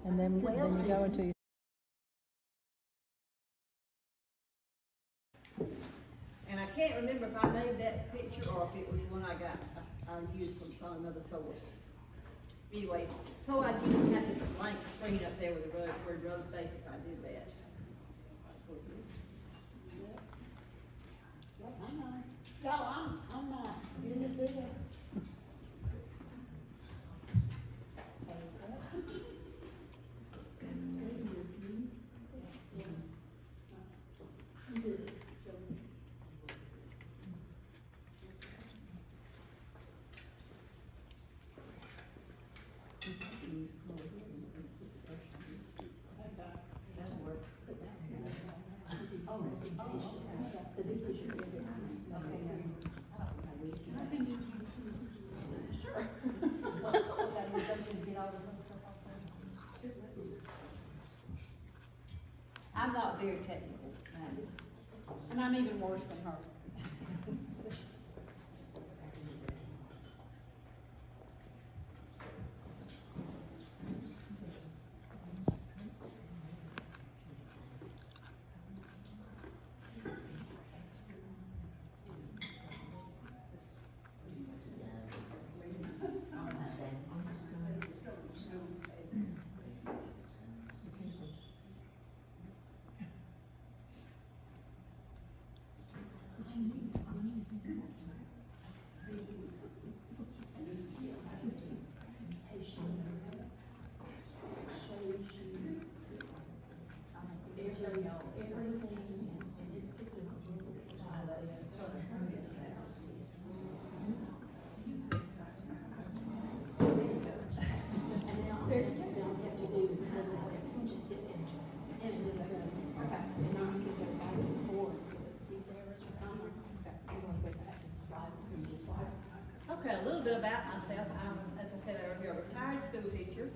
and then you go into your. And I can't remember if I made that picture or if it was one I used from another source. Anyway, so I didn't have this blank screen up there with the word Rose Basic. I did that. Hang on. No, I'm not. You're the biggest. So this is your I'm not very technical, And I'm even worse than her. Okay, a little bit about myself. I'm, as I said earlier, a retired school teacher,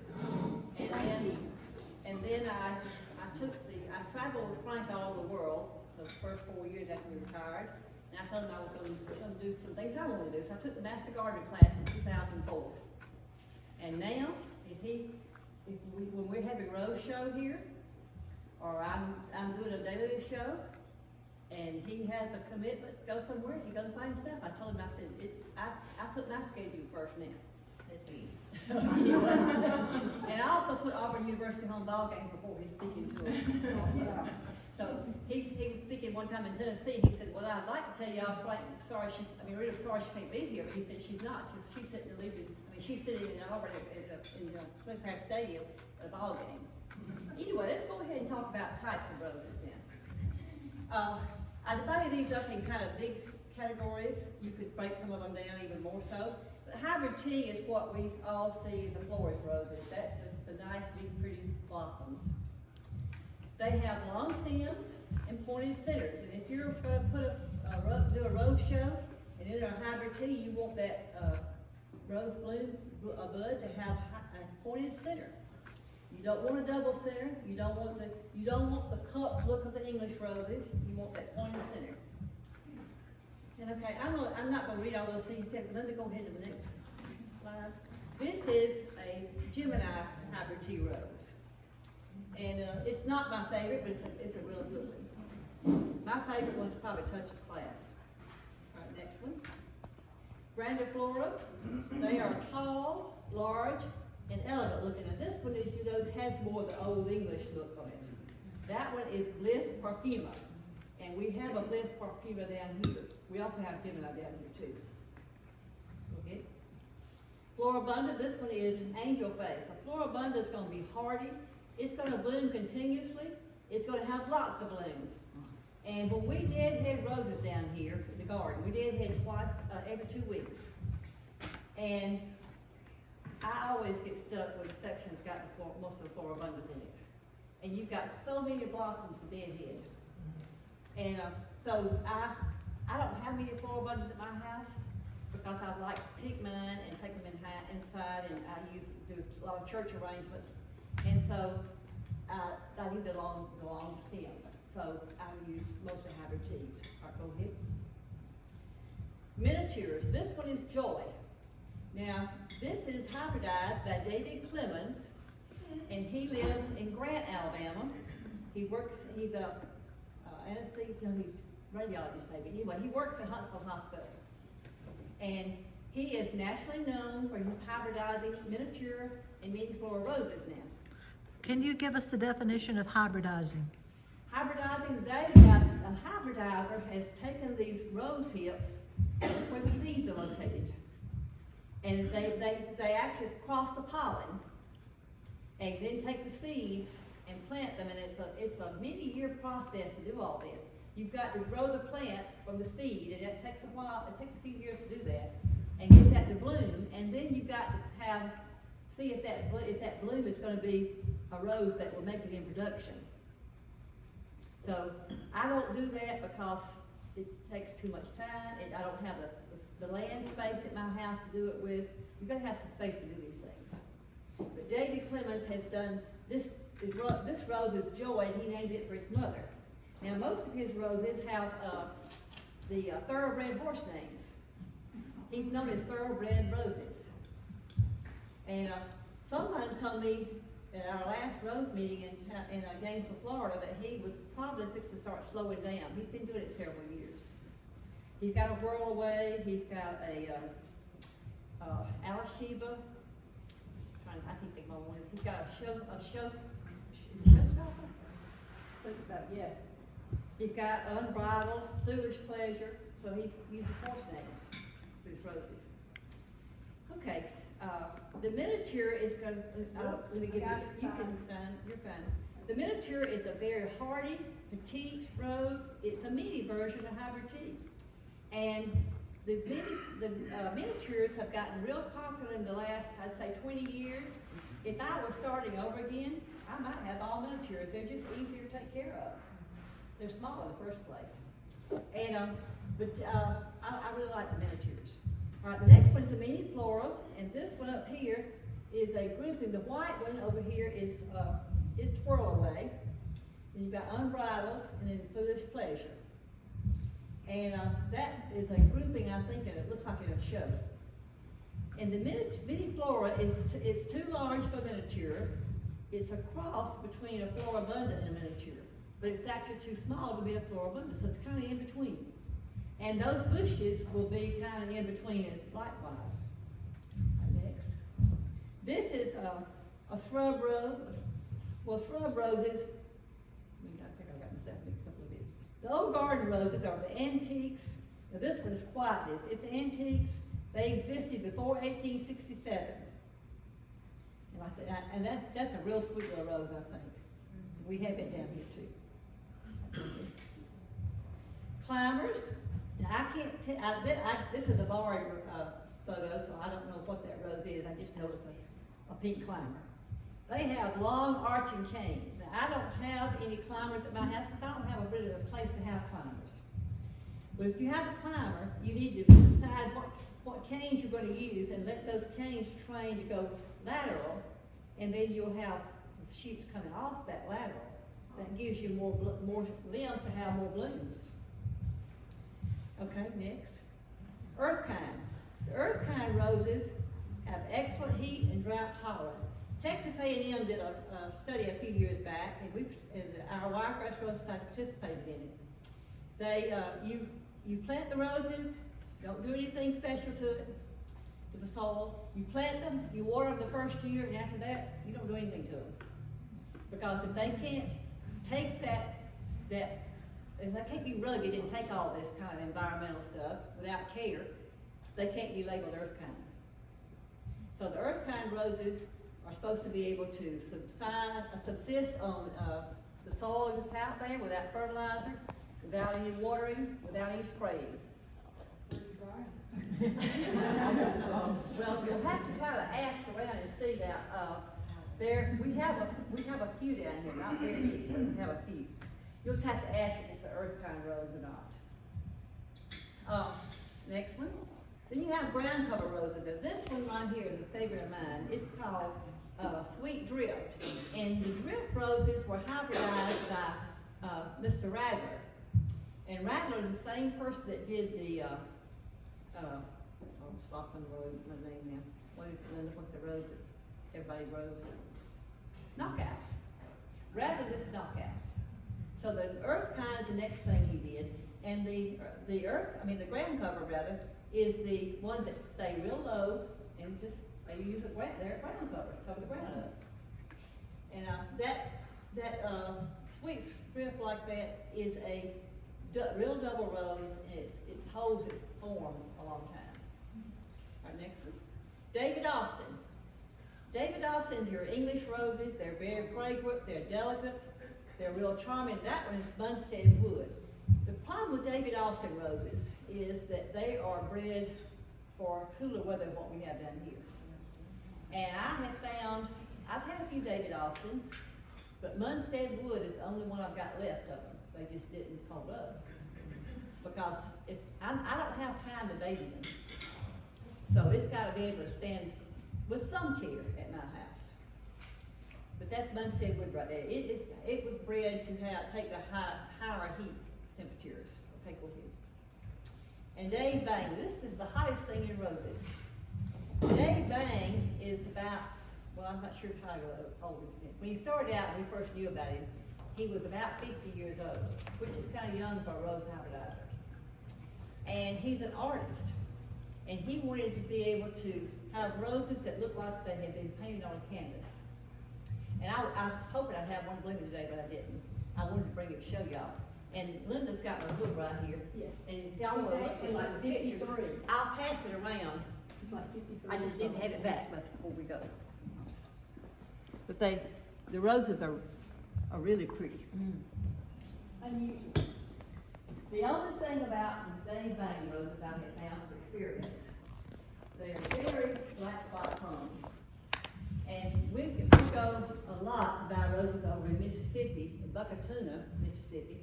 and then I traveled with Frank all over the world the first 4 years after we retired, and I told him I was going to do some things I wanted to do. So I took the Master Gardener class in 2004, and now when we're having Rose show here, or I'm doing a daily show, and he has a commitment to go somewhere, he goes find stuff. I told him, I said, I put my schedule first now. And I also put Auburn University home ball games before he's speaking to him. So he was speaking one time in Tennessee. He said, well, I'd like to tell y'all, Rita's sorry she can't be here, but he said she's not. She's sitting in Liberty. She's sitting in Auburn in the Cliffcraft Stadium at a ball game. Anyway, let's go ahead and talk about types of roses now. I divided these up in kind of big categories. You could break some of them down even more so. But hybrid tea is what we all see as the florist roses. That's the nice, big, pretty blossoms. They have long stems and pointed centers. And if you're going to do a rose show and enter a hybrid tea, you want that rose bloom bud to have a pointed center. You don't want a double center. You don't want the cup look of the English roses. You want that pointed center. And okay, I'm not going to read all those things, but let me go ahead to the next slide. This is a Gemini hybrid tea rose, and it's not my favorite, but it's a really good one. My favorite one's probably Touch of Class. All right, next one. Grandiflora. They are tall, large, and elegant looking. And this one, as you know, has more of the old English look on it. That one is Bliss Parfuma. And we have a Bliss Parfuma down here. We also have Gemini down here too. Okay. Floribunda, this one is Angel Face. A Floribunda is going to be hardy. It's going to bloom continuously. It's going to have lots of blooms. And when we deadhead roses down here in the garden, we deadhead twice every 2 weeks. And I always get stuck with sections got most of the floribundas in it. And you've got so many blossoms to deadhead. And so I don't have many floribundas at my house because I like to pick mine and take them inside, and I do a lot of church arrangements. And so I need the long stems. So I use most of hybrid teas. All right, go ahead. Miniatures. This one is Joy. Now, this is hybridized by David Clemens and he lives in Grant, Alabama. He's a anesthesia, he's radiologist maybe. Anyway, he works at Huntsville Hospital. And he is nationally known for his hybridizing miniature and mini floral roses now. Can you give us the definition of hybridizing? Hybridizing, a hybridizer has taken these rose hips where the seeds are located. And they actually cross the pollen and then take the seeds and plant them, and it's a many-year process to do all this. You've got to grow the plant from the seed, and it takes a while, it takes a few years to do that, and get that to bloom, and then you've got to see if that bloom is going to be a rose that will make it in production. So I don't do that because it takes too much time, and I don't have the land space at my house to do it with. You've got to have some space to do these things. But David Clemens has done this rose is Joy, and he named it for his mother. Now, most of his roses have the thoroughbred horse names. He's known as Thoroughbred Roses. And someone told me at our last rose meeting in Gainesville, Florida, that he was probably fixing to start slowing down. He's been doing it several years. He's got a Whirl Away. He's got a Alasheba. I can't think of one. He's got a showstopper. I think so, yeah. He's got Unbridled, Foolish Pleasure, so he's using horse names for his roses. Okay, the miniature is going to, let me give you you're fine. The miniature is a very hardy, petite rose. It's a mini version of hybrid tea. And the miniatures have gotten real popular in the last, I'd say, 20 years. If I were starting over again, I might have all miniatures. They're just easier to take care of. They're small in the first place. And I really like the miniatures. All right, the next one is the mini floral, and this one up here is a grouping. The white one over here is Swirl Away. And you've got Unbridled and then Foolish Pleasure. And that is a grouping, I think, and it looks like it'll show. And the mini flora it's too large for miniature. It's a cross between a floribunda and a miniature, but it's actually too small to be a floribunda, so it's kind of in between. And those bushes will be kind of in between as likewise. Next. This is a shrub rose. Well, shrub roses, I think I got myself mixed up a little bit. The old garden roses are the antiques. Now this one is quietness. It's antiques. They existed before 1867. And I said, and that's a real sweet little rose, I think. We have it down here too. Climbers. Now I can't tell. This is a barred photo, so I don't know what that rose is. I just know it's a pink climber. They have long arching canes. Now I don't have any climbers at my house because I don't have really a place to have climbers. But if you have a climber, you need to decide what canes you're going to use and let those canes train to go lateral, and then you'll have the shoots coming off that lateral. That gives you more limbs to have more blooms. Okay, next. Earthkind. The Earthkind roses have excellent heat and drought tolerance. Texas A&M did a study a few years back, and our Wiregrass Rose Society participated in it. You plant the roses, don't do anything special to the soil. You plant them, you water them the first year, and after that, you don't do anything to them. Because if they can't take if they can't be rugged and take all this kind of environmental stuff without care, they can't be labeled Earthkind. So the Earthkind roses are supposed to be able to subsist on the soil that's out there without fertilizer, without any watering, without any spraying. Well, you'll have to kind of ask around and see that. We have a few down here, not very many, but we have a few. You'll just have to ask if it's an Earthkind rose or not. Next one. Then you have ground cover roses. Now this one right here is a favorite of mine. It's called Sweet Drift. And the drift roses were hybridized by Mr. Ragler. And Ragler is the same person that did the, I just lost my name now. What's the rose that everybody grows? knockouts, rather than knockouts. So the earth kind is the next thing he did, and the ground cover rather, is the ones that stay real low and just maybe use a ground cover the ground up. And that sweet strip like that is a real double rose, and it holds its form a long time. All right, next one. David Austin. David Austin's your English roses. They're very fragrant, they're delicate, they're real charming. That one is Bunstead wood. The problem with David Austin roses is that they are bred for cooler weather than what we have down here. And I've had a few David Austins, but Munstead wood is the only one I've got left of them. They just didn't hold up. Because I don't have time to baby them. So it's got to be able to stand with some care at my house. But that's Munstead wood right there. It was bred to take the higher heat temperatures. Okay, go ahead. And Dave Bang, this is the hottest thing in roses. Dave Bang is about, well, I'm not sure how old he is. When he started out, when we first knew about him, he was about 50 years old, which is kind of young for a rose hybridizer. And he's an artist. And he wanted to be able to have roses that looked like they had been painted on a canvas. And I was hoping I'd have one blooming today, but I didn't. I wanted to bring it to show y'all. And Linda's got my book right here. Yes. And if y'all want to look at like the pictures, I'll pass it around. It's like 53. I just didn't have it back before we go. But the roses are really pretty. Unusual. The only thing about the Dave Bang roses I have found from experience, they're very black spot prone. And we go a lot to buy roses over in Mississippi, in Buckatuna, Mississippi,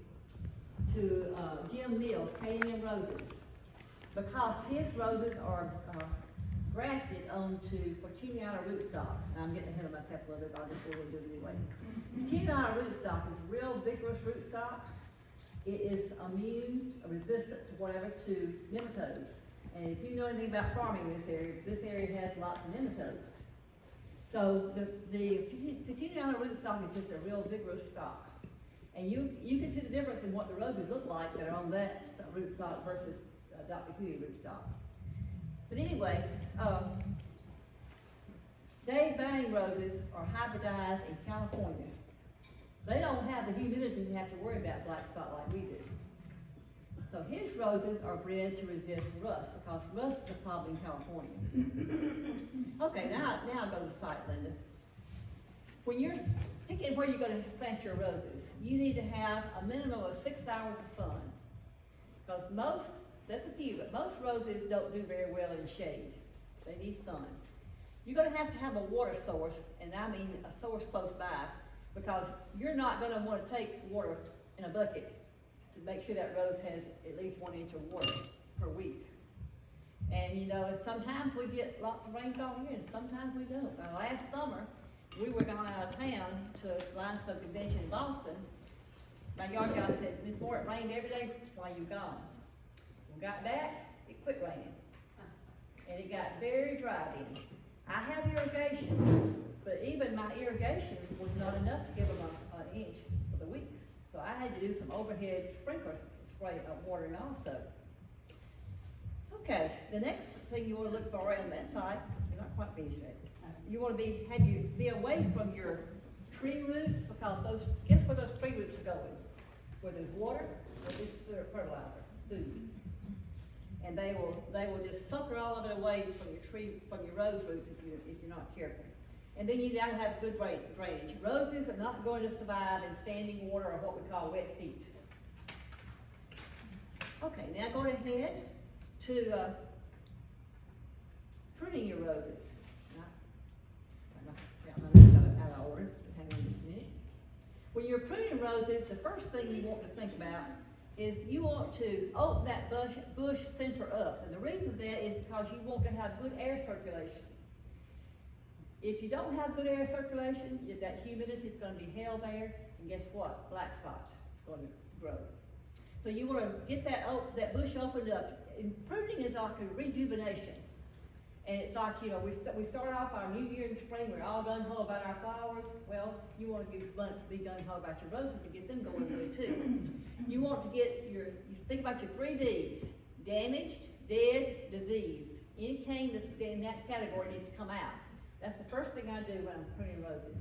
to Jim Mills, K&M Roses, because his roses are grafted onto Fortuniana rootstock. And I'm getting ahead of myself a little bit, but I'll just go and do it anyway. Fortuniana rootstock is real vigorous rootstock. It is immune, resistant to whatever, to nematodes. And if you know anything about farming in this area has lots of nematodes. So the Fortuniana rootstock is just a real vigorous stock. And you can see the difference in what the roses look like that are on that rootstock versus Dr. Huey rootstock. But anyway, Dave Bang roses are hybridized in California. They don't have the humidity to have to worry about black spot like we do. So his roses are bred to resist rust, because rust is a problem in California. Okay, now I'll go to the site, Linda. When you're picking where you're going to plant your roses, you need to have a minimum of 6 hours of sun. Because that's a few, but most roses don't do very well in shade. They need sun. You're going to have a water source, and I mean a source close by, because you're not going to want to take water in a bucket to make sure that rose has at least 1 inch of water per week. And you know, sometimes we get lots of rainfall here, and sometimes we don't. Now, last summer, we were going out of town to Limestone Convention in Boston. My yard guy said, Ms. Moore, it rained every day while you were gone. We got back, it quit raining. And it got very dry then. I have irrigation, but even my irrigation was not enough to give them an inch for the week. So I had to do some overhead sprinkler spray of watering also. Okay, the next thing you want to look for on that side, you're not quite finished yet. You want to be away from your tree roots, because guess where those tree roots are going? Where there's water, where there's fertilizer, food. And they will just sucker all of it away from your rose roots if you're not careful. And then you gotta have good drainage. Roses are not going to survive in standing water or what we call wet feet. Okay, now go ahead to pruning your roses. Out of order. Hang on just a minute. When you're pruning roses, the first thing you want to think about is you want to open that bush center up. And the reason for that is because you want to have good air circulation. If you don't have good air circulation, that humidity is going to be held there, and guess what? Black spot is going to grow. So you want to get that bush opened up. And pruning is like a rejuvenation. And it's like, you know, we start off our new year in the spring, we're all gung-ho about our flowers. Well, you want to be gung-ho about your roses to get them going good too. You want to get you think about your 3 Ds: damaged, dead, diseased. Any cane that's in that category needs to come out. That's the first thing I do when I'm pruning roses.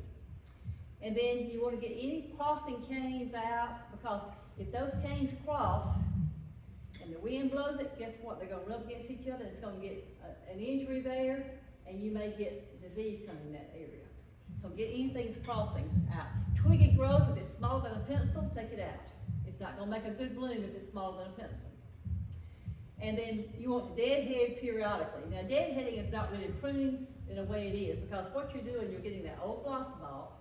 And then you want to get any crossing canes out, because if those canes cross and the wind blows it, guess what? They're going to rub against each other, and it's going to get an injury there, and you may get disease coming in that area. So get anything that's crossing out. Twiggy growth, if it's smaller than a pencil, take it out. It's not going to make a good bloom if it's smaller than a pencil. And then you want to deadhead periodically. Now, deadheading is not really pruning in a way it is, because what you're doing, you're getting that old blossom off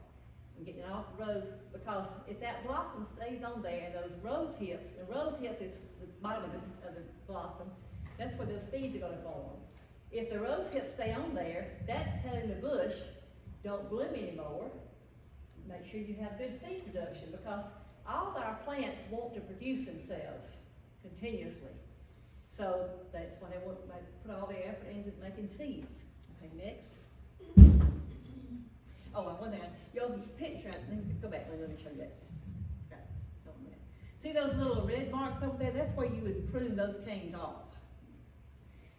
and getting it off the rose, because if that blossom stays on there and those rose hips, the rose hip is the bottom of the blossom, that's where those seeds are going to form. If the rose hips stay on there, that's telling the bush, don't bloom anymore. Make sure you have good seed production, because all of our plants want to produce themselves continuously. So that's why they want to put all their effort into making seeds. Okay, next. Oh, one thing, your picture, let me go back, let me show you that. Okay, so see those little red marks over there? That's where you would prune those canes off.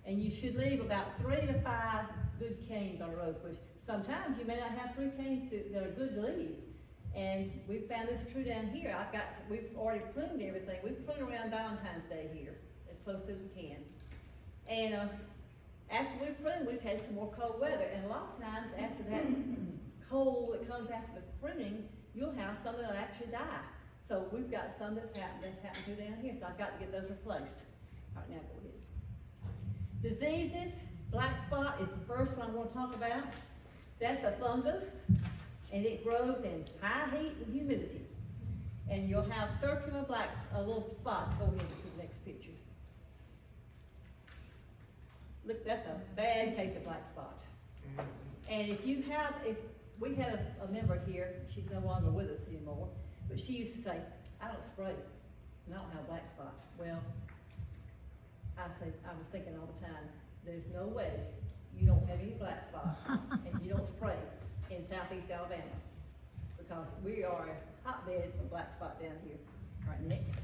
And you should leave about 3 to 5 good canes on a rose bush. Sometimes you may not have 3 canes that are good to leave. And we found this true down here. We've already pruned everything. We prune around Valentine's Day here, as close as we can. And after we prune, we've had some more cold weather. And a lot of times after that cold that comes after the pruning, you'll have some that'll actually die. So we've got some that's happened to down here. So I've got to get those replaced. All right, now go ahead. Diseases, black spot is the first one I want to talk about. That's a fungus, and it grows in high heat and humidity. And you'll have circular little spots. Go ahead to the next picture. Look, that's a bad case of black spot. And if we had a member here, she's no longer with us anymore, but she used to say, I don't spray, and I don't have black spot. Well, I was thinking all the time, there's no way you don't have any black spots and you don't spray in southeast Alabama, because we are a hotbed for black spot down here. All right, next.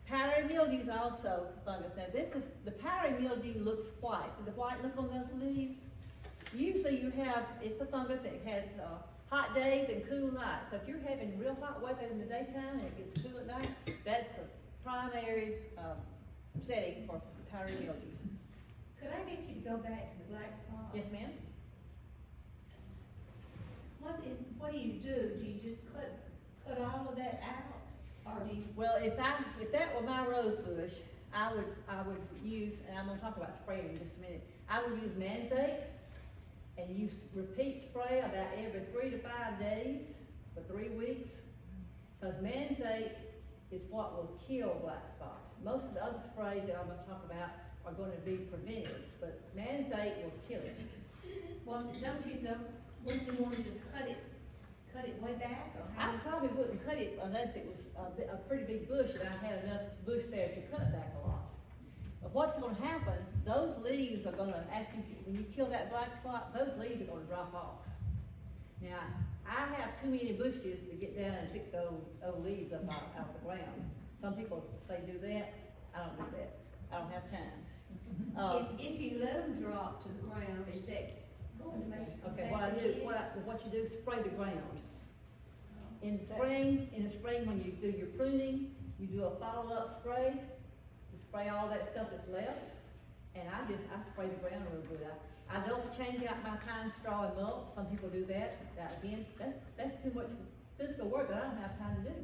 Powdery mildew is also fungus. Now the powdery mildew looks white. See the white look on those leaves? Usually it's a fungus that has hot days and cool nights. So if you're having real hot weather in the daytime and it gets cool at night, that's a primary setting for powdery mildew. Could I get you to go back to the black spot? Yes, ma'am? What do you do? Do you just cut all of that out? Or do you? Well, if that were my rose bush, I would use, and I'm gonna talk about spraying in just a minute. I would use manzate and use repeat spray about every 3 to 5 days for 3 weeks. Because manzate is what will kill black spot. Most of the other sprays that I'm gonna talk about are gonna be preventatives, but manzate will kill it. Well, don't you know, wouldn't you want to just cut it way back, or how? I probably wouldn't cut it unless it was a pretty big bush and I had enough bush there to cut back a lot. But what's gonna happen, those leaves are gonna, when you kill that black spot, those leaves are gonna drop off. Now, I have too many bushes to get down and pick those leaves up out the ground. Some people say do that, I don't do that. I don't have time. If you let them drop to the ground, is that going to make it come Okay, back what you do is spray the ground. In the spring when you do your pruning, you do a follow-up spray to spray all that stuff that's left. And I spray the ground real good. I don't change out my pine straw and mulch. Some people do that. Again, that's too much physical work that I don't have time to do.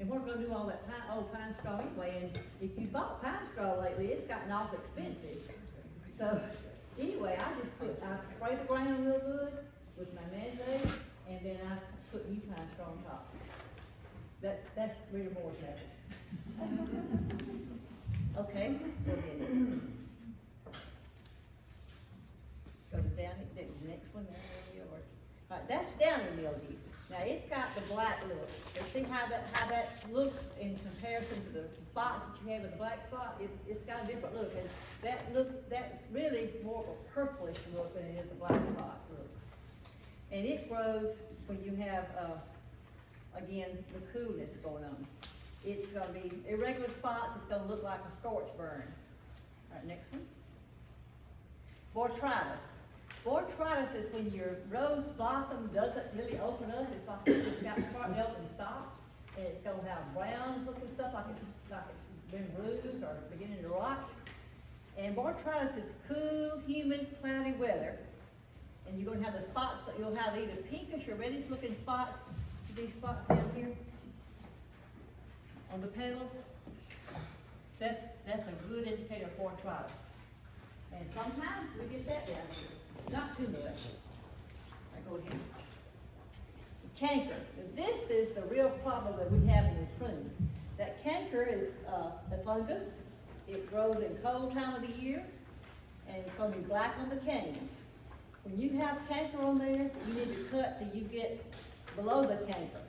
And we're gonna do all that old pine straw anyway. And if you bought pine straw lately, it's gotten awful expensive. So anyway, I spray the ground real good with my manzate, and then I put new pine straw on top. That's Rita Moore's method. Okay, go ahead. Go to the next one. All right, that's downy mildew. Now, it's got the black look. You see how that looks in comparison to the spots that you have with the black spot? It's got a different look, and that's really more of a purplish look than it is a black spot look. And it grows when you have, again, the coolness going on. It's gonna be irregular spots, it's gonna look like a scorch burn. All right, next one. Botrytis. Botrytis is when your rose blossom doesn't really open up. It's like it's just got partly open and stopped. And it's gonna have brown looking stuff like it's been bruised or beginning to rot. And botrytis is cool, humid, cloudy weather. And you're gonna have the spots that you'll have either pinkish or reddish looking spots. These spots down here on the petals. That's a good indicator of botrytis. And sometimes we get that down here. Not too much. I go ahead. Canker. This is the real problem that we have in the prune. That canker is a fungus. It grows in cold time of the year, and it's going to be black on the canes. When you have canker on there, you need to cut till you get below the canker.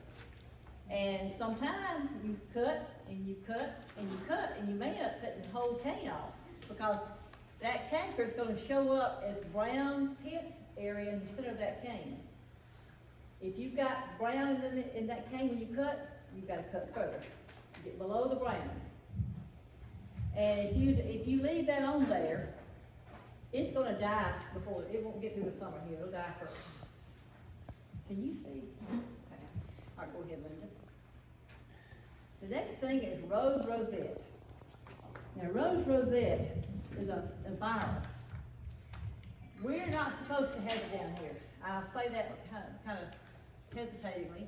And sometimes you cut and you cut and you cut, and you may end up cutting the whole cane off because that canker is going to show up as brown pit area in the center of that cane. If you've got brown in that cane when you cut, you've got to cut further. Get below the brown. And if you leave that on there, it's going to die before, it won't get through the summer here, it'll die first. Can you see? Okay. All right, go ahead, Linda. The next thing is rose rosette. Now, rose rosette is a virus. We're not supposed to have it down here. I'll say that kind of hesitatingly.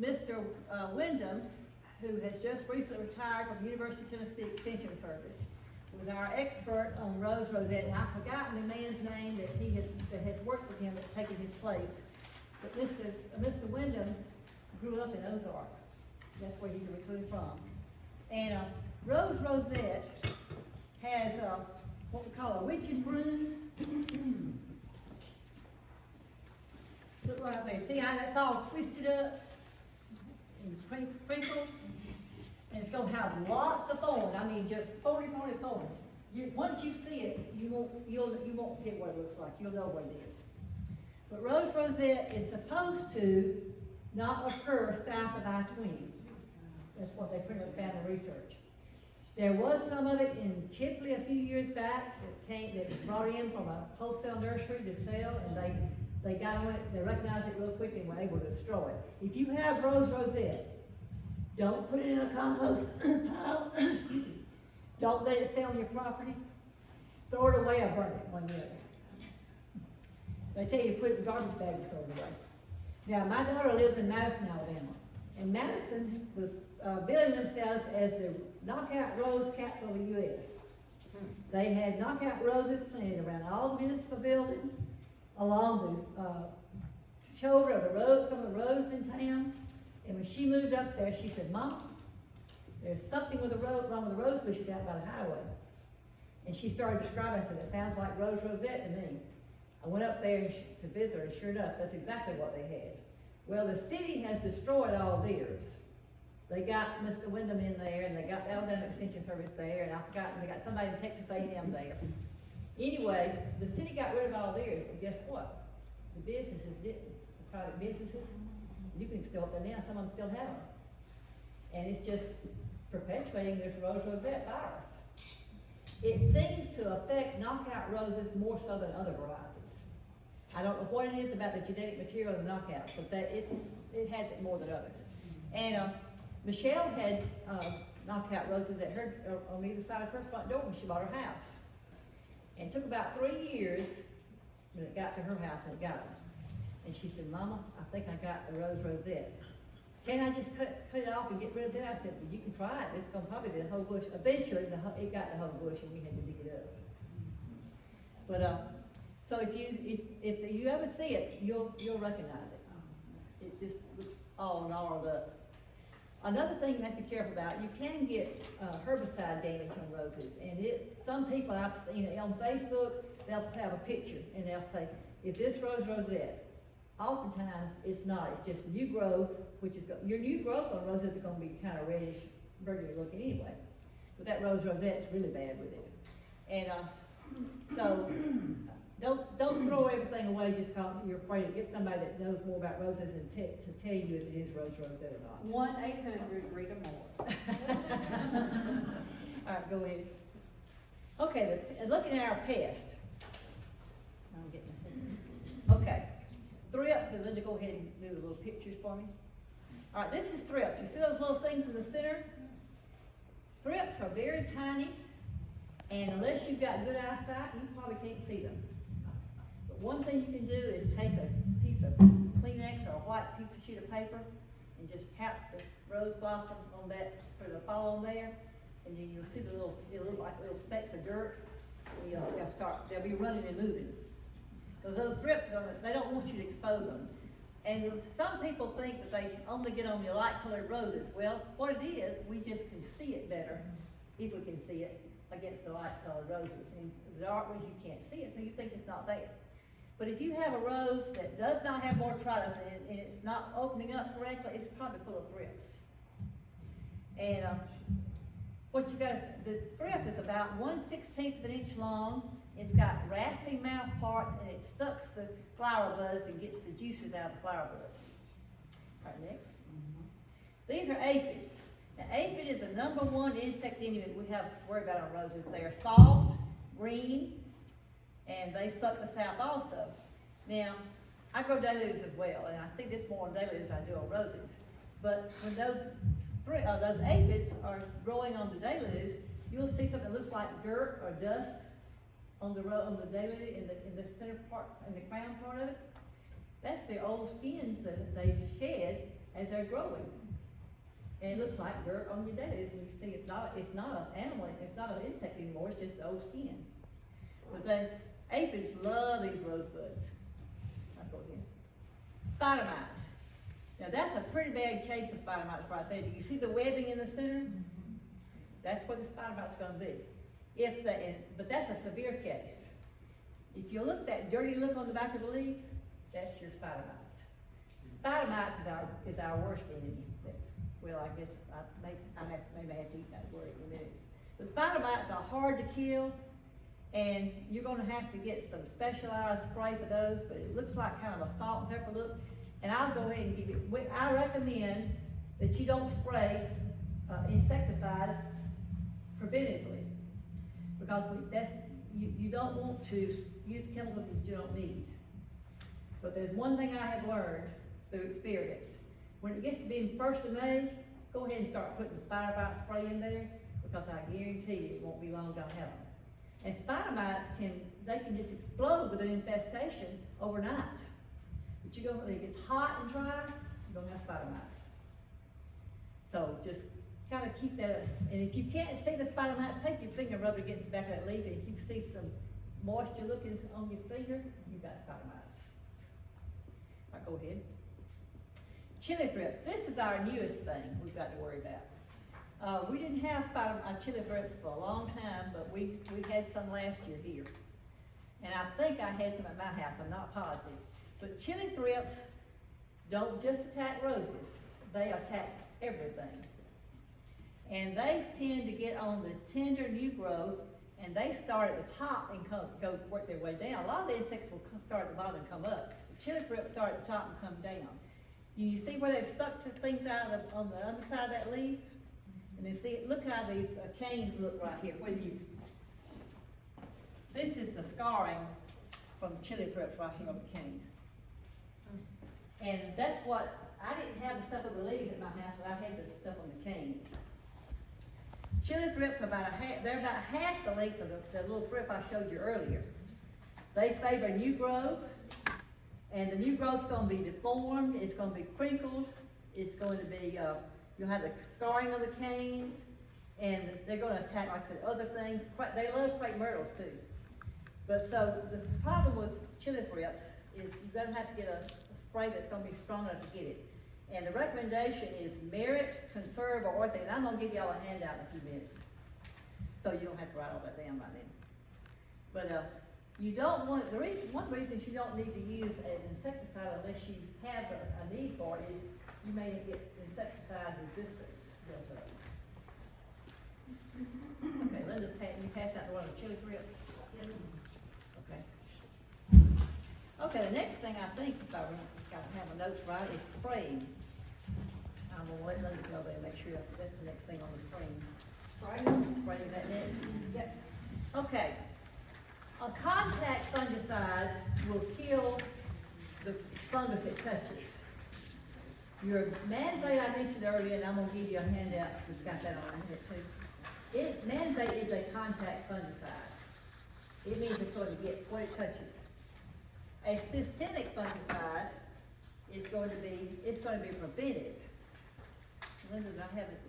Mr. Wyndham, who has just recently retired from the University of Tennessee Extension Service, was our expert on rose rosette. And I've forgotten the man's name that has worked with him that's taken his place. But Mr. Wyndham grew up in Ozark. That's where he's originally from. And rose rosette has what we call a witch's broom. Look right there. See how that's all twisted up and crinkled? And it's going to have lots of thorns. I mean, just thorny thorns. Once you see it, you won't forget what it looks like. You'll know what it is. But rose rosette is supposed to not occur south of I-20. That's what they pretty much found in research. There was some of it in Chipley a few years back that was brought in from a wholesale nursery to sell, and they got on it, they recognized it real quick and were able to destroy it. If you have rose rosette, don't put it in a compost pile. Don't let it stay on your property. Throw it away or burn it, one or the other. They tell you to put it in garbage bags and throw it away. Now, my daughter lives in Madison, Alabama, and Madison was billing themselves as the knockout rose capital of the U.S. They had knockout roses planted around all the municipal buildings, along the shoulder of the road, some of the roads in town. And when she moved up there, she said, "Mom, there's something wrong with the rose bushes out by the highway." And she started describing. I said, "It sounds like rose rosette to me." I went up there to visit her, and sure enough, that's exactly what they had. Well, the city has destroyed all theirs. They got Mr. Wyndham in there, and they got the Alabama Extension Service there, and I forgot, they got somebody in Texas A&M there. Anyway, the city got rid of all theirs, but guess what? The businesses didn't. The private businesses, you can still up there now, some of them still have them. And it's just perpetuating this rose rosette virus. It seems to affect knockout roses more so than other varieties. I don't know what it is about the genetic material of the knockouts, but it has it more than others. And Michelle had knockout roses at her on either side of her front door when she bought her house. And it took about 3 years when it got to her house, and it got them. And she said, "Mama, I think I got the rose rosette. Can I just cut it off and get rid of that?" I said, "Well, you can try it. It's going to probably be the whole bush." Eventually, it got the whole bush, and we had to dig it up. But so if you ever see it, you'll recognize it. It just looks all gnarled up. Another thing you have to be careful about, you can get herbicide damage on roses, and some people I've seen it on Facebook, they'll have a picture and they'll say, "Is this rose rosette?" oftentimes it's not, it's just new growth, which is, your new growth on roses are gonna be kinda reddish, burgundy looking anyway. But that rose rosette's really bad with it. And, so, don't throw everything away just cause you're afraid to get somebody that knows more about roses and to tell you if it is rose rosette or not. 1-800 Rita Moore. Alright, go ahead. Okay, looking at our pest. I'm getting it. Okay, thrips, and let's go ahead and do the little pictures for me. Alright, this is thrips. You see those little things in the center? Thrips are very tiny, and unless you've got good eyesight, you probably can't see them. But one thing you can do is take a piece of Kleenex or a white piece of sheet of paper and just tap the rose blossom on that, put a fall on there, and then you'll see it'll look like little specks of dirt, and they'll be running and moving. Because those thrips, they don't want you to expose them. And some people think that they only get on your light colored roses. Well, what it is, we just can see it better, if we can see it, against the light colored roses. And the dark ones, you can't see it, so you think it's not there. But if you have a rose that does not have botrytis in it, and it's not opening up correctly, it's probably full of thrips. And what you got, the thrip is about 1/16 of an inch long. It's got raspy mouth parts, and it sucks the flower buds and gets the juices out of the flower buds. All right, next. These are aphids. Now, aphid is the #1 insect enemy we have to worry about on roses. They are soft, green, and they suck the sap also. Now, I grow daylilies as well, and I see this more on daylilies than I do on roses. But when those aphids are growing on the daylilies, you'll see something that looks like dirt or dust on the daylily in the center part, in the crown part of it. That's the old skins that they've shed as they're growing. And it looks like dirt on your daylilies, and you see it's not an animal, it's not an insect anymore, it's just the old skin. But the aphids love these rosebuds. I'll go here. Spider mites. Now that's a pretty bad case of spider mites right there. Do you see the webbing in the center? That's what the spider mite's gonna be. But that's a severe case. If you look at that dirty look on the back of the leaf, that's your spider mites. Spider mites is our worst enemy. Well, I guess maybe I have to eat that word in a minute. The spider mites are hard to kill, and you're gonna have to get some specialized spray for those, but it looks like kind of a salt and pepper look. And I'll go ahead and give it, I recommend that you don't spray insecticides preventively. Because you don't want to use chemicals that you don't need. But there's one thing I have learned through experience. When it gets to being 1st of May, go ahead and start putting the spider mite spray in there, because I guarantee you it won't be long till I have them. And spider mites can just explode with an infestation overnight. But when it gets hot and dry, you're gonna have spider mites. So just kind of keep that, and if you can't see the spider mites, take your finger and rub it against the back of that leaf, and if you see some moisture looking on your finger, you've got spider mites. All right, go ahead. Chili thrips. This is our newest thing we've got to worry about. We didn't have chili thrips for a long time, but we had some last year here. And I think I had some at my house, I'm not positive. But chili thrips don't just attack roses, they attack everything. And they tend to get on the tender new growth, and they start at the top and go work their way down. A lot of the insects will start at the bottom and come up. The chili thrips start at the top and come down. You see where they've stuck things out on the underside of that leaf? And then look how these canes look right here. This is the scarring from the chili thrips right here on the cane. And that's what, I didn't have the stuff of the leaves at my house, but I had the stuff on the canes. Chili thrips are they're about half the length of the little thrip I showed you earlier. They favor new growth, and the new growth's gonna be deformed, it's gonna be crinkled, it's going to be, you'll have the scarring on the canes, and they're gonna attack, like I said, other things. They love crepe myrtles too. But so the problem with chili thrips is you're gonna have to get a spray that's gonna be strong enough to get it. And the recommendation is Merit, Conserve, or Ortho. And I'm gonna give y'all a handout in a few minutes, so you don't have to write all that down right now. But You don't want, one reason you don't need to use an insecticide unless you have a need for it is you may get insecticide resistance built up. Okay, Linda's you pass out one of the chili thrips? Okay. Okay, the next thing I think, if I gotta have my notes right, is spraying. I'm gonna let Linda go there and make sure that's the next thing on the screen. Spraying that next? Yep. Okay. A contact fungicide will kill the fungus it touches. Your manzate I mentioned earlier, and I'm gonna give you a handout, we've got that on here too. Manzate is a contact fungicide. It means it's going to get what it touches. A systemic fungicide is going to be preventive. Linda, I have it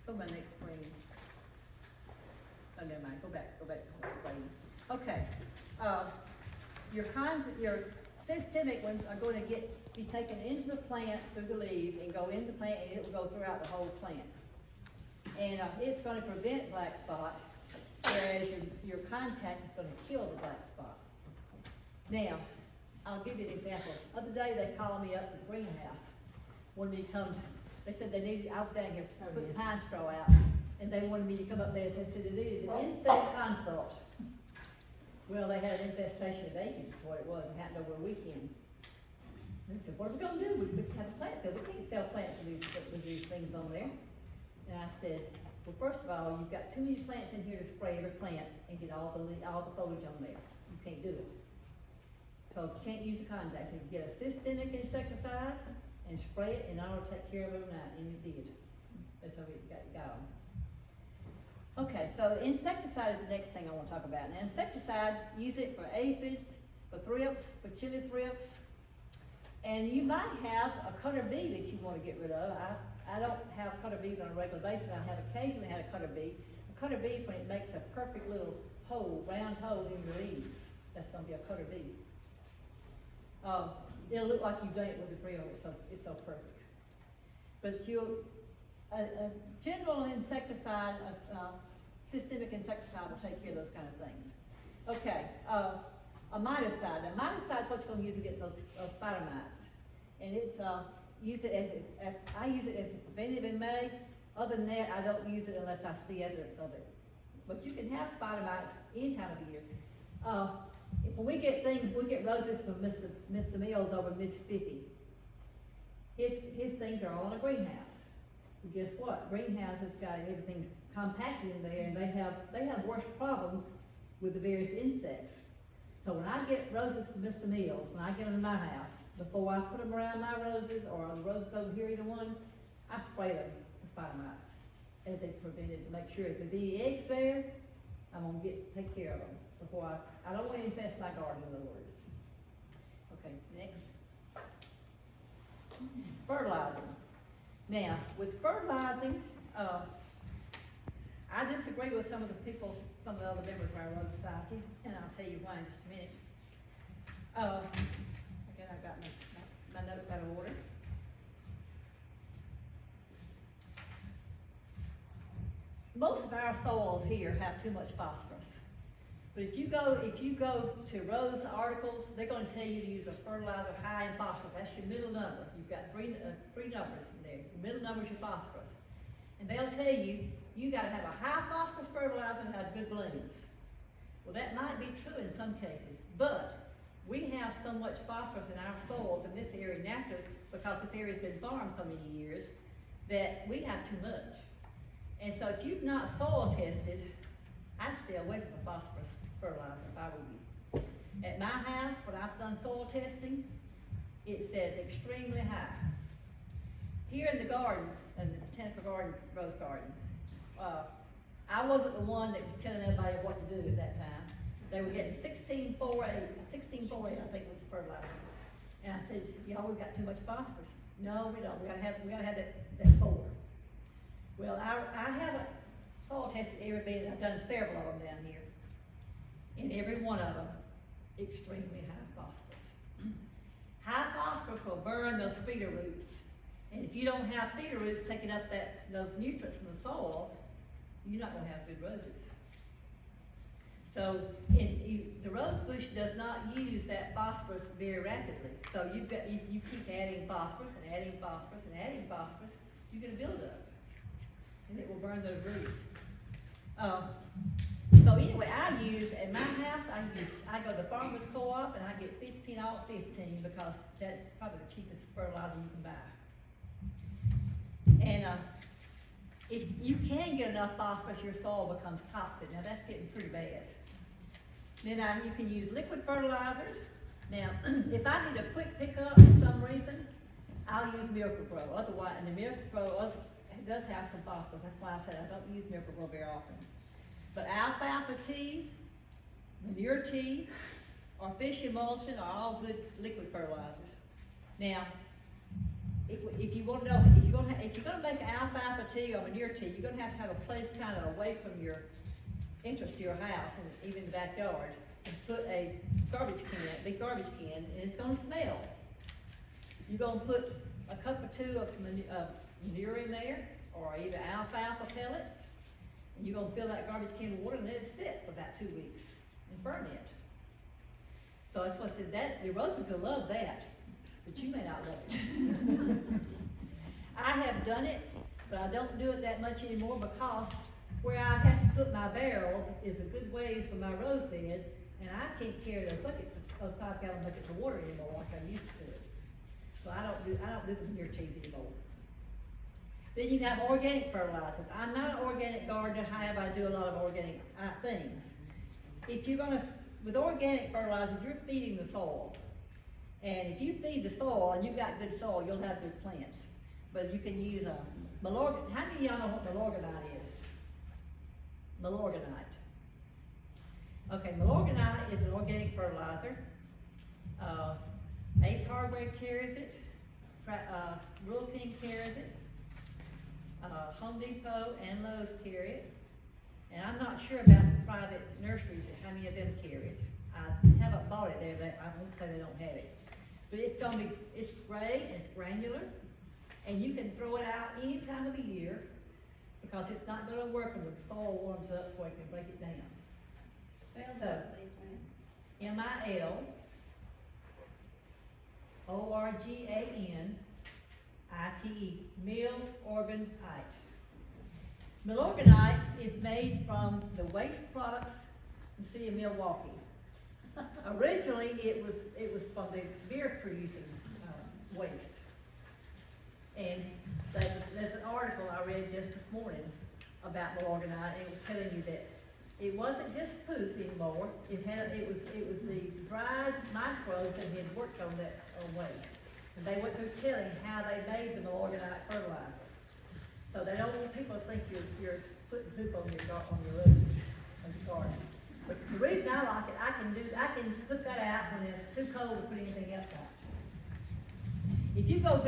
go to my next screen. Oh, never mind, go back to the screen. Okay, your systemic ones are going to be taken into the plant through the leaves and go into the plant, and it will go throughout the whole plant. And it's going to prevent black spot, whereas your contact is going to kill the black spot. Now, I'll give you an example. The other day they called me up to the greenhouse. Wanted me to come. They said they needed. I was down here putting pine straw out, and they wanted me to come up there. They said they needed an insect consult. Well, they had an infestation of aphids, is what it was. It happened over a weekend. They said, "What are we going to do? We just have a plant there. We can't sell plants with these things on there." And I said, "Well, first of all, you've got too many plants in here to spray every plant and get all the foliage on there. You can't do it. So you can't use a contact. So you get a systemic insecticide and spray it, and I'll take care of it overnight." And it did. That's how it got going. Okay, so insecticide is the next thing I want to talk about. Now, insecticide, use it for aphids, for thrips, for chili thrips, and you might have a cutter bee that you want to get rid of. I don't have cutter bees on a regular basis. I have occasionally had a cutter bee. A cutter bee is when it makes a perfect little hole, round hole in your leaves. That's going to be a cutter bee. It'll look like you've done it with a drill. It's so perfect. But a general insecticide, systemic insecticide will take care of those kind of things. Okay, a miticide. Now, miticide is what you're going to use against those spider mites, and it's I use it as a preventive in May. Other than that, I don't use it unless I see evidence of it. But you can have spider mites any time of year. When we get roses from Mr. Mills over in Mississippi. His things are all in a greenhouse. But guess what? Greenhouse has got everything compacted in there, and they have worse problems with the various insects. So when I get roses from Mr. Mills, when I get them in my house, before I put them around my roses or the roses over here, either one, I spray them with spider mites as a preventive to make sure if there's any eggs there, I'm gonna take care of them before I don't want to infest my garden, in other words. Okay, next. Fertilizing. Now, with fertilizing, I disagree with some of the other members of our Rose Society, and I'll tell you why in just a minute. Again, I've got my notes out of order. Most of our soils here have too much phosphorus. But if you go to Rose articles, they're going to tell you to use a fertilizer high in phosphorus. That's your middle number. You've got three numbers in there. Your middle number is your phosphorus. And they'll tell you, you got to have a high phosphorus fertilizer and have good blooms. Well, that might be true in some cases, but we have so much phosphorus in our soils in this area naturally, because this area's been farmed so many years, that we have too much. And so if you've not soil tested, I'd stay away from the phosphorus fertilizer if I were you. At my house, when I've done soil testing, it says extremely high. Here in the garden, in the Botanical Garden, Rose Garden, I wasn't the one that was telling everybody what to do at that time. They were getting 16.48, I think was the fertilizer. And I said, y'all, we've got too much phosphorus. No, we don't. We gotta have that 4. Well, I haven't soil tested every bit. I've done several of them down here. And every one of them, extremely high phosphorus. High phosphorus will burn those feeder roots. And if you don't have feeder roots taking up those nutrients from the soil, you're not going to have good roses. So, the rose bush does not use that phosphorus very rapidly. So you keep adding phosphorus and adding phosphorus and adding phosphorus, you get a buildup. And it will burn those roots. So anyway, in my house, I go to the farmer's co-op and I get 15 off 15 because that's probably the cheapest fertilizer you can buy. And, if you can get enough phosphorus, your soil becomes toxic. Now that's getting pretty bad. Then you can use liquid fertilizers. Now, if I need a quick pickup for some reason, I'll use Miracle Grow. Otherwise, and the Miracle Grow does have some phosphorus. That's why I said I don't use Miracle Grow very often. But alfalfa tea, manure tea, or fish emulsion are all good liquid fertilizers. Now, if you want to know, if you're gonna make alfalfa tea or manure tea, you're gonna have a place kind of away from your entrance to your house and even the backyard, and put a big garbage can, and it's gonna smell. You're gonna put a cup or two of manure in there, or either alfalfa pellets, and you're gonna fill that garbage can with water and let it sit for about 2 weeks and ferment. So that's what I said, that the roses will love that, but you may not love it. I have done it, but I don't do it that much anymore because where I have to put my barrel is a good ways from my rose bed, and I can't carry those 5-gallon buckets of water anymore like I used to. So I don't do the manure teas anymore. Then you have organic fertilizers. I'm not an organic gardener, however I do a lot of organic things. With organic fertilizers, you're feeding the soil. And if you feed the soil and you've got good soil, you'll have good plants. But you can use Milorganite. How many of y'all know what Milorganite is? Milorganite. Okay, Milorganite is an organic fertilizer. Ace Hardware carries it. Rural King carries it. Home Depot and Lowe's carry it. And I'm not sure about the private nurseries, how many of them carry it. I haven't bought it there, but I won't say they don't have it. But it's spray, and it's granular, and you can throw it out any time of the year because it's not gonna work when the soil warms up before you can break it down. Spell So, that, please, ma'am. Milorganite, Milorganite. Milorganite is made from the waste products from the city of Milwaukee. Originally, it was from the beer producing waste. And there's an article I read just this morning about Milorganite, and it was telling you that it wasn't just poop anymore. It was the dried microbes that had worked on that waste. And they went through telling how they made the Milorganite fertilizer. So they don't want people to think you're putting poop on your roof, on your garden. But the reason I like it, I can put that out when it's too cold to put anything else out. If you go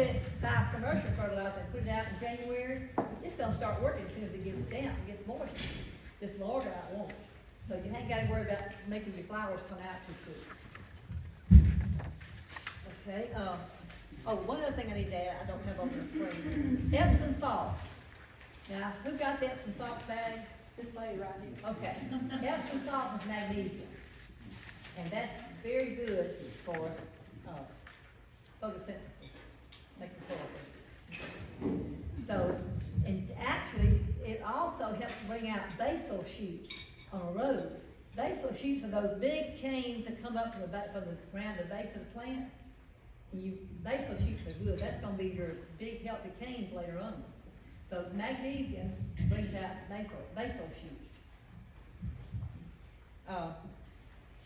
buy commercial fertilizer and put it out in January, it's gonna start working as soon as it gets damp, it gets moist. This Milorganite won't. So you ain't gotta worry about making your flowers come out too quick. Okay, one other thing I need to add, I don't have on the screen. Epsom salt. Now, who got the Epsom salt bag? This lady right here. Okay, Epsom salt is magnesium, and that's very good for photosynthesis, making chlorophyll. So, and actually, it also helps bring out basal shoots on a rose. Basal shoots are those big canes that come up from around the base of the plant. Basal shoots are good. That's going to be your big healthy canes later on. So magnesium brings out basal shoots.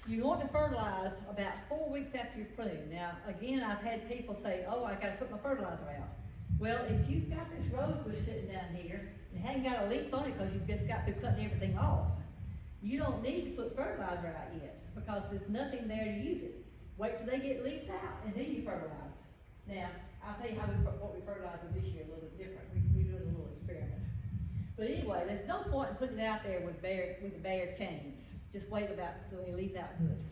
You want to fertilize about 4 weeks after you prune. Now, again, I've had people say, oh, I got to put my fertilizer out. Well, if you've got this rose bush sitting down here and it hasn't got a leaf on it because you've just got through cutting everything off, you don't need to put fertilizer out yet because there's nothing there to use it. Wait till they get leafed out and then you fertilize. Now, I'll tell you what we fertilize with this year a little bit different. We're doing a little experiment. But anyway, there's no point in putting it out there with the bare canes. Just wait till they leaf out good.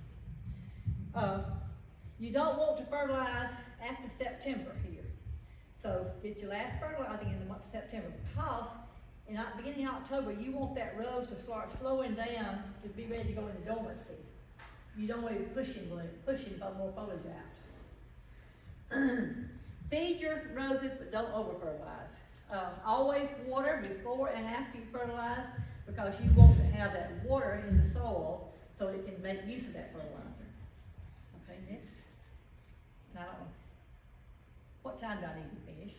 You don't want to fertilize after September here. So get your last fertilizing in the month of September because in beginning of October, you want that rose to start slowing down to be ready to go into dormancy. You don't want to be pushing more foliage out. Feed your roses, but don't over fertilize. Always water before and after you fertilize, because you want to have that water in the soil so it can make use of that fertilizer. Okay, next. Now, what time do I need to be finished?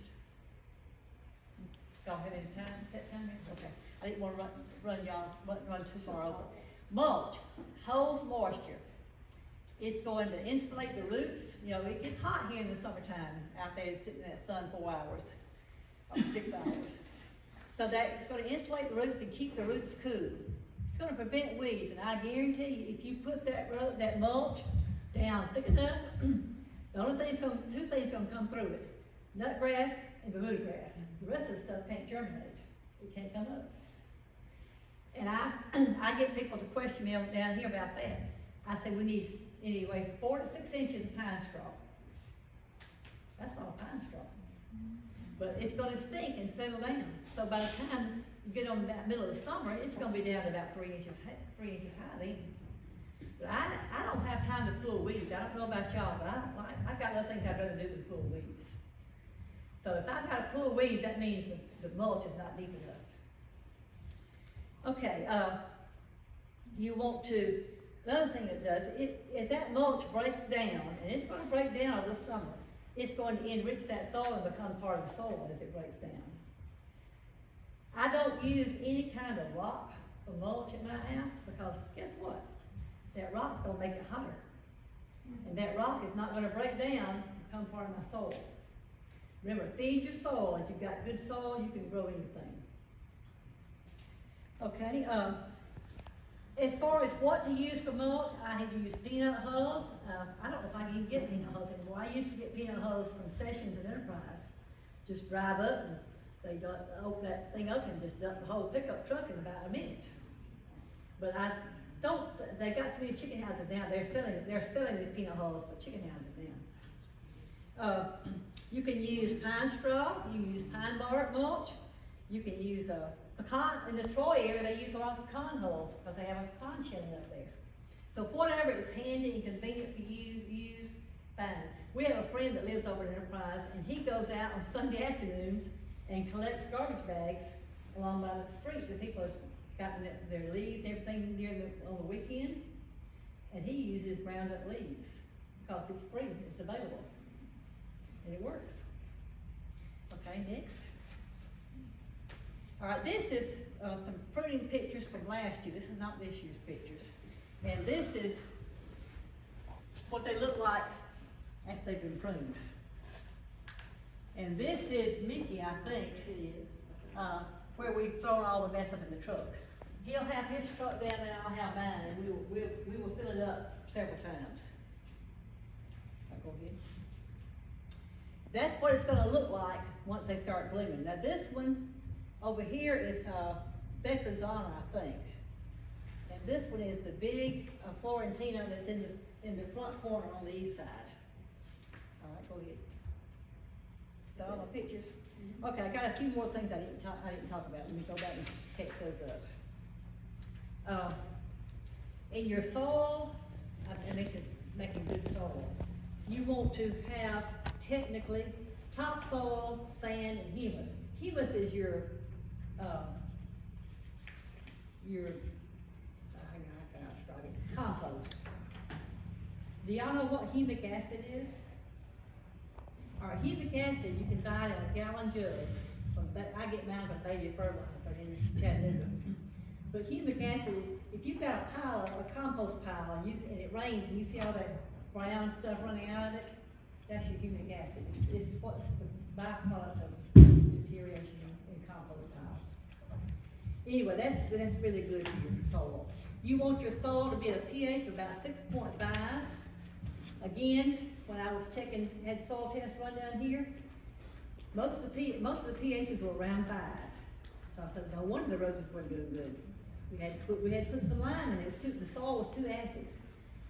Y'all have any time, set time here? Okay. I didn't want to run too far over. Mulch holds moisture. It's going to insulate the roots. You know, it gets hot here in the summertime out there sitting in that sun 4 hours, or 6 hours. So that it's going to insulate the roots and keep the roots cool. It's going to prevent weeds, and I guarantee you, if you put that mulch down thick enough, the only thing two things going to come through it: nutgrass and Bermuda grass. The rest of the stuff can't germinate. It can't come up. And I get people to question me down here about that. I say we need anyway 4 to 6 inches of pine straw. That's all pine straw. But it's going to stink and settle down. So by the time you get on about middle of the summer, it's going to be down to about 3 inches high then. But I don't have time to pull weeds. I don't know about y'all, but I've got other things I'd rather do than pull weeds. So if I've got to pull weeds, that means the mulch is not deep enough. Okay, you want to, another thing it does, as that mulch breaks down, and it's going to break down this summer, it's going to enrich that soil and become part of the soil as it breaks down. I don't use any kind of rock for mulch at my house, because guess what? That rock's going to make it hotter. And that rock is not going to break down and become part of my soil. Remember, feed your soil. If you've got good soil, you can grow anything. Okay, as far as what to use for mulch, I had used peanut hulls. I don't know if I can even get peanut hulls anymore. I used to get peanut hulls from Sessions and Enterprise. Just drive up and they open that thing up and just dump the whole pickup truck in about a minute. But they got so many chicken houses now, they're selling these peanut hulls for chicken houses now. You can use pine straw, you can use pine bark mulch, you can use pecan. In the Troy area, they use a lot of pecan hulls because they have a pecan chilling up there. So whatever is handy and convenient for you, use, fine. We have a friend that lives over at Enterprise, and he goes out on Sunday afternoons and collects garbage bags along by the street where people have gotten their leaves, everything on the weekend, and he uses ground up leaves because it's free, it's available. And it works. Okay, next. All right, this is some pruning pictures from last year. This is not this year's pictures. And this is what they look like after they've been pruned. And this is Mickey, I think, where we've thrown all the mess up in the truck. He'll have his truck down there, I'll have mine, and we will fill it up several times. I'll go ahead. That's what it's going to look like once they start blooming. Now this one over here is Veterans Honor, I think. And this one is the big Florentina that's in the front corner on the east side. All right, go ahead. Is that all my pictures? Okay, I got a few more things I didn't talk about. Let me go back and pick those up. In your soil, I mentioned making good soil. You want to have technically topsoil, sand, and humus. Humus is your compost. Do y'all know what humic acid is? All right, humic acid you can buy in a gallon jug. I get mine from Baby Fertilizer in Chattanooga. But humic acid is, if you've got a pile, a compost pile, and it rains and you see all that brown stuff running out of it, that's your humic acid. It's what's the byproduct of deterioration in compost piles. Anyway, that's really good for your soil. You want your soil to be at a pH of about 6.5. Again, when I was checking, had soil tests run down here, most of the pHs were around 5. So I said, no wonder the roses weren't doing good. We had to put some lime in it. The soil was too acid.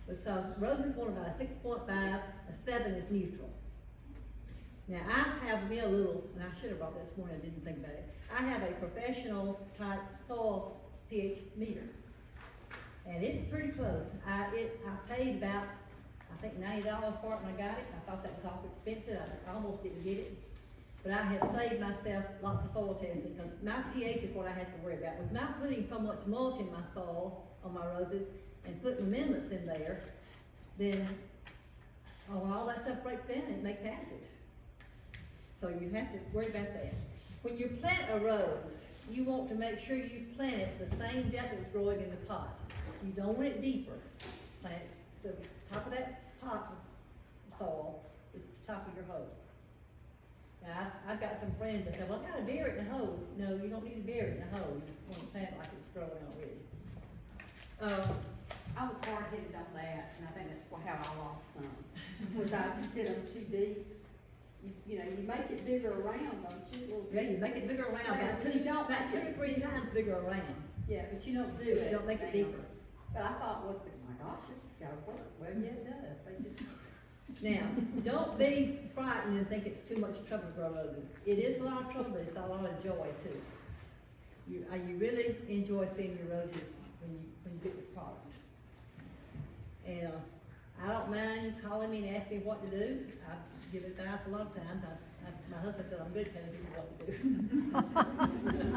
But so roses want about a 6.5, a 7 is neutral. Now, I have me a little, and I should have brought this morning, I didn't think about it. I have a professional type soil pH meter. And it's pretty close. I paid about, I think $90 for it when I got it. I thought that was awful expensive. I almost didn't get it. But I have saved myself lots of soil testing because my pH is what I have to worry about. With not putting so much mulch in my soil on my roses and putting amendments in there, then when all that stuff breaks down, it makes acid. So you have to worry about that. When you plant a rose, you want to make sure you plant it the same depth it's growing in the pot. You don't want it deeper. Plant it to the top of that pot of soil, it's the top of your hole. Now, I've got some friends that say, well, I gotta bury it in a hole. No, you don't need to bury it in a hole. You want to plant it like it's growing already. I was hard-headed on that, and I think that's how I lost some. Was I did them too deep. You know, you make it bigger around, don't you? A little Yeah, bit. you make it bigger around, Yeah, about but you don't about make 2 it or 3 times bigger around. Yeah, but you don't do it. You don't make it down. deeper. But I thought, well, my gosh, this has gotta work. Well, yeah, it does. They just, Now, don't be frightened and think it's too much trouble to grow roses. It is a lot of trouble, but it's a lot of joy too. You really enjoy seeing your roses when you get the product. And I don't mind you calling me and asking me what to do. I've given advice a lot of times. My husband said I'm good at telling people what to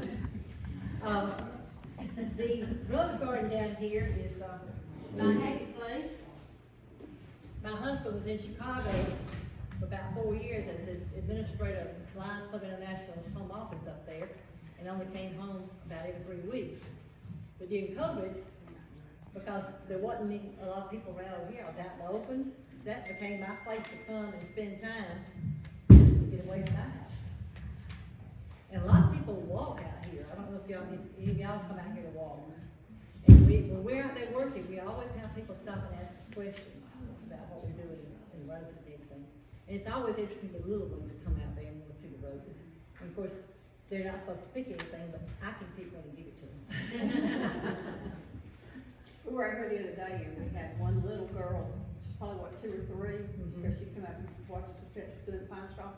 do. The rose garden down here is my happy place. My husband was in Chicago for about 4 years as the administrator of Lions Club International's home office up there, and only came home about every 3 weeks. But during COVID, because there wasn't a lot of people around over here, I was out in the open, that became my place to come and spend time to get away from my house. And a lot of people walk out here. I don't know if any of y'all come out here to walk. And when we're out there working, we always have people stop and ask us questions about what we're doing in the roses and everything. And it's always interesting, the little ones that come out there and want to see the roses. And of course, they're not supposed to pick anything, but I can pick one and give it to them. we were out here the other day and we had one little girl, she's probably what, 2 or 3, because she'd come up and watch us doing the pine straw.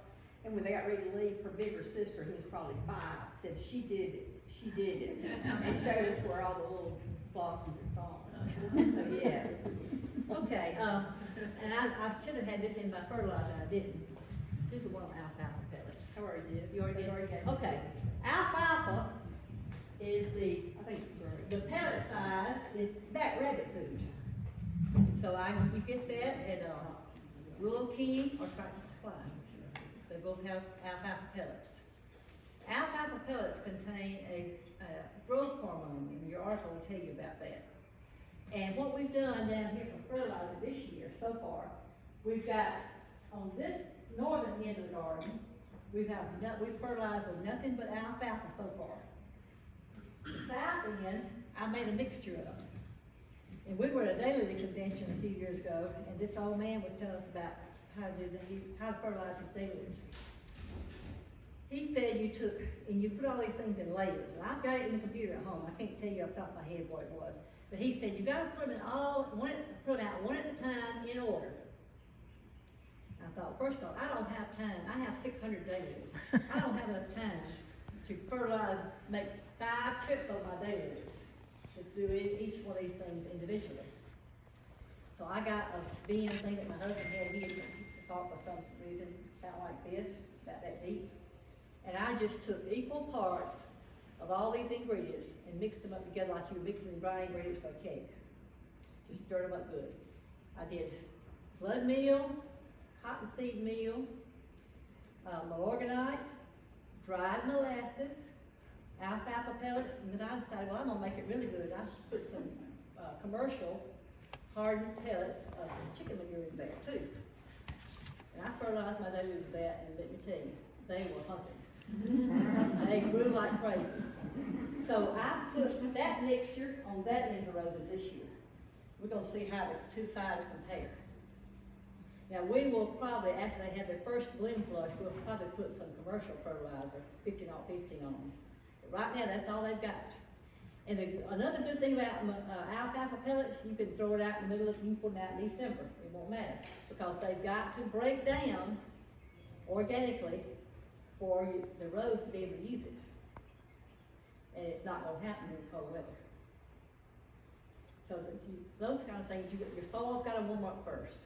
And when they got ready to leave, her bigger sister, who was probably 5, said, she did it, and showed us where all the little blossoms had fallen. So, yes. Okay, and I should have had this in my fertilizer, I didn't. Do the one on alfalfa pellets. I already did. You already did? Already gave it. Okay, alfalfa is I think it's great. the pellet size is back rabbit food. So you get that at Rural King or Tractor Supply. They both have alfalfa pellets. Alfalfa pellets contain a growth hormone, and your article will tell you about that. And what we've done down here for fertilizer this year so far, we've got on this northern end of the garden, we've fertilized with nothing but alfalfa so far. The south end, I made a mixture of. And we were at a daily convention a few years ago, and this old man was telling us about how to fertilize his dailies. He said you put all these things in layers. And I've got it in the computer at home. I can't tell you off the top of my head what it was. But he said you gotta put them out one at a time in order. I thought, first of all, I don't have time. I have 600 dailies. I don't have enough time to fertilize, make 5 trips on my dailies to do each one of these things individually. So I got a bin thing that my husband had. He had thought for some reason about like this, about that deep. And I just took equal parts of all these ingredients and mixed them up together like you were mixing dry ingredients for a cake. Just stirred them up good. I did blood meal, cottonseed meal, malorganite, dried molasses, alfalfa pellets, and then I decided, well, I'm gonna make it really good. I should put some commercial hardened pellets of chicken manure in there too. And I fertilized my daily with that, and let me tell you, they were humping. They grew like crazy. So I put that mixture on that end of roses this year. We're gonna see how the 2 sides compare. Now we will probably, after they have their first bloom flush, we'll probably put some commercial fertilizer, 15 on 15 on them. But right now, that's all they've got. And another good thing about alfalfa pellets, you can throw it out in the middle of, you can put them out in December, it won't matter. Because they've got to break down organically for the rose to be able to use it. And it's not gonna happen in cold weather. So those kind of things, your soil's gotta warm up first.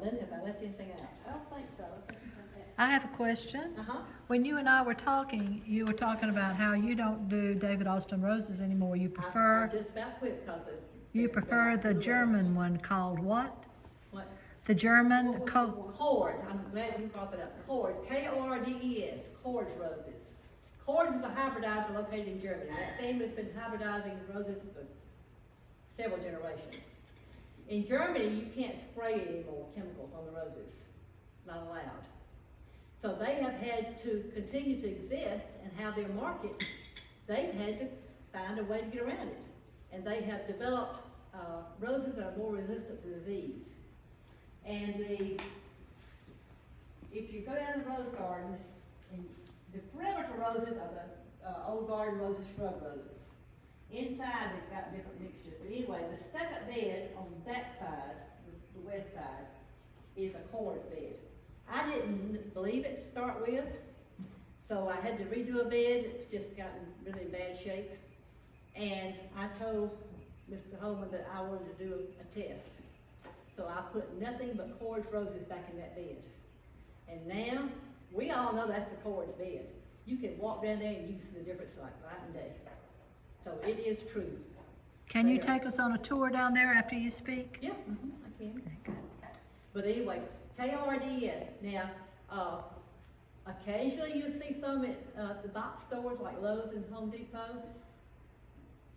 Linda, have I left anything out? I don't think so. I think that- I have a question. Uh-huh. When you and I were talking, you were talking about how you don't do David Austin roses anymore. You I prefer, just about quit because of. you prefer the they're- German one called what? What? The German, What was the one? Cords, I'm glad you brought that up. Cords, Kordes, Cords roses. Cords is a hybridizer located in Germany. That family's been hybridizing roses for several generations. In Germany, you can't spray any more chemicals on the roses. It's not allowed. So they have had to continue to exist and have their market. They've had to find a way to get around it. And they have developed roses that are more resistant to disease. And if you go down the rose garden, and the perimeter roses are the old garden roses, shrub roses. Inside, they've got different mixtures, but anyway, the second bed on that side, the west side, is a cord bed. I didn't believe it to start with, so I had to redo a bed. It's just gotten really bad shape. And I told Mr. Holman that I wanted to do a test. So I put nothing but Cords roses back in that bed. And now, we all know that's the Cords bed. You can walk down there and you can see the difference like night and day. So it is true. can you take us on a tour down there after you speak? Yeah, I can. Okay, good. But anyway, KRDS. Now, occasionally you'll see some at the box stores like Lowe's and Home Depot.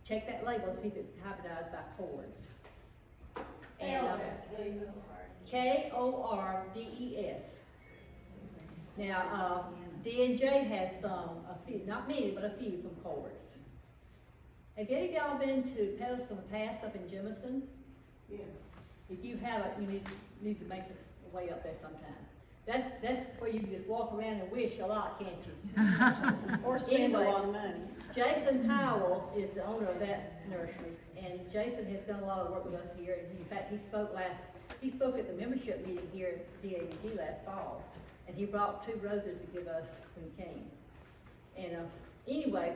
Check that label, see if it's hybridized by Cords. And, Kordes. Now, D&J has some, a few, not many, but a few from Cords. Have any of y'all been to Petals from the Past up in Jemison? Yes. If you haven't, you need to make a way up there sometime. That's where you can just walk around and wish a lot, can't you? Or spend a Anyway. lot of money. Jason Howell is the owner of that nursery, and Jason has done a lot of work with us here. And in fact, he spoke at the membership meeting here at DAUG last fall, and he brought 2 roses to give us when he came. And anyway,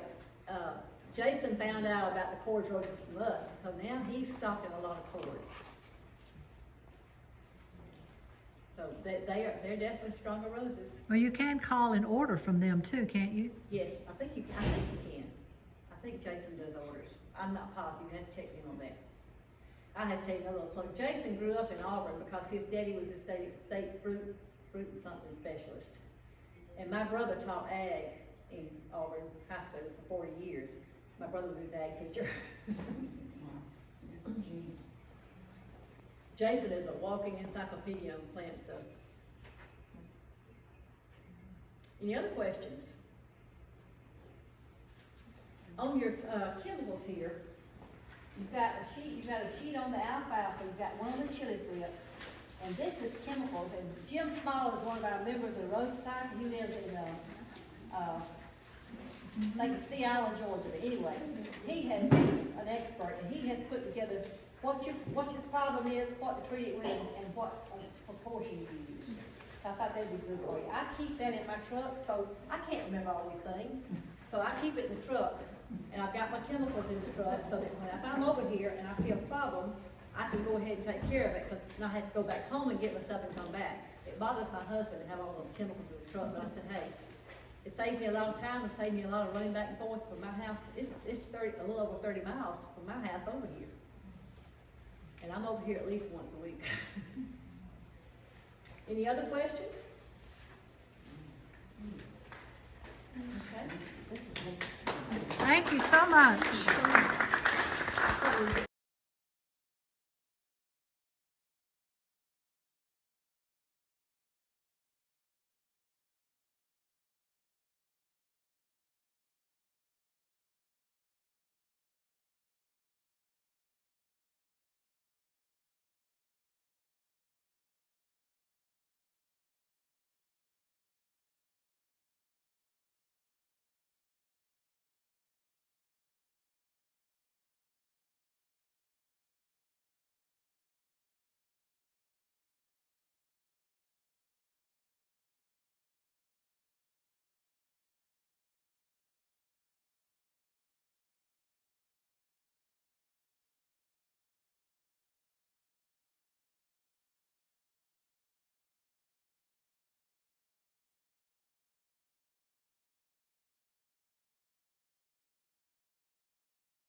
Jason found out about the Cords roses from us, so now he's stocking a lot of Cords. So they're definitely stronger roses. Well, you can call and order from them too, can't you? Yes, I think you can. I think Jason does orders. I'm not positive, you have to check him on that. I have to tell you another little plug. Jason grew up in Auburn because his daddy was a state fruit and something specialist. And my brother taught ag in Auburn High School for 40 years. My brother was his ag teacher. Jason is a walking encyclopedia on plant stuff. Any other questions? On your chemicals here, you've got a sheet on the alfalfa, you've got one on the chili flips, and this is chemicals. And Jim Small is one of our members of the Rose Society. He lives in I think it's Sea Island, Georgia. But anyway, he has been an expert, and he has put together what your problem is, what to treat it with, and what proportion you use. I thought that'd be good for you. I keep that in my truck, so I can't remember all these things. So I keep it in the truck, and I've got my chemicals in the truck, so that when if I'm over here and I feel a problem, I can go ahead and take care of it, because I have to go back home and get my stuff and come back. It bothers my husband to have all those chemicals in the truck, but I said, hey, it saves me a lot of time, it saves me a lot of running back and forth from my house. It's a little over 30 miles from my house over here. And I'm over here at least once a week. Any other questions? Okay. Thank you so much.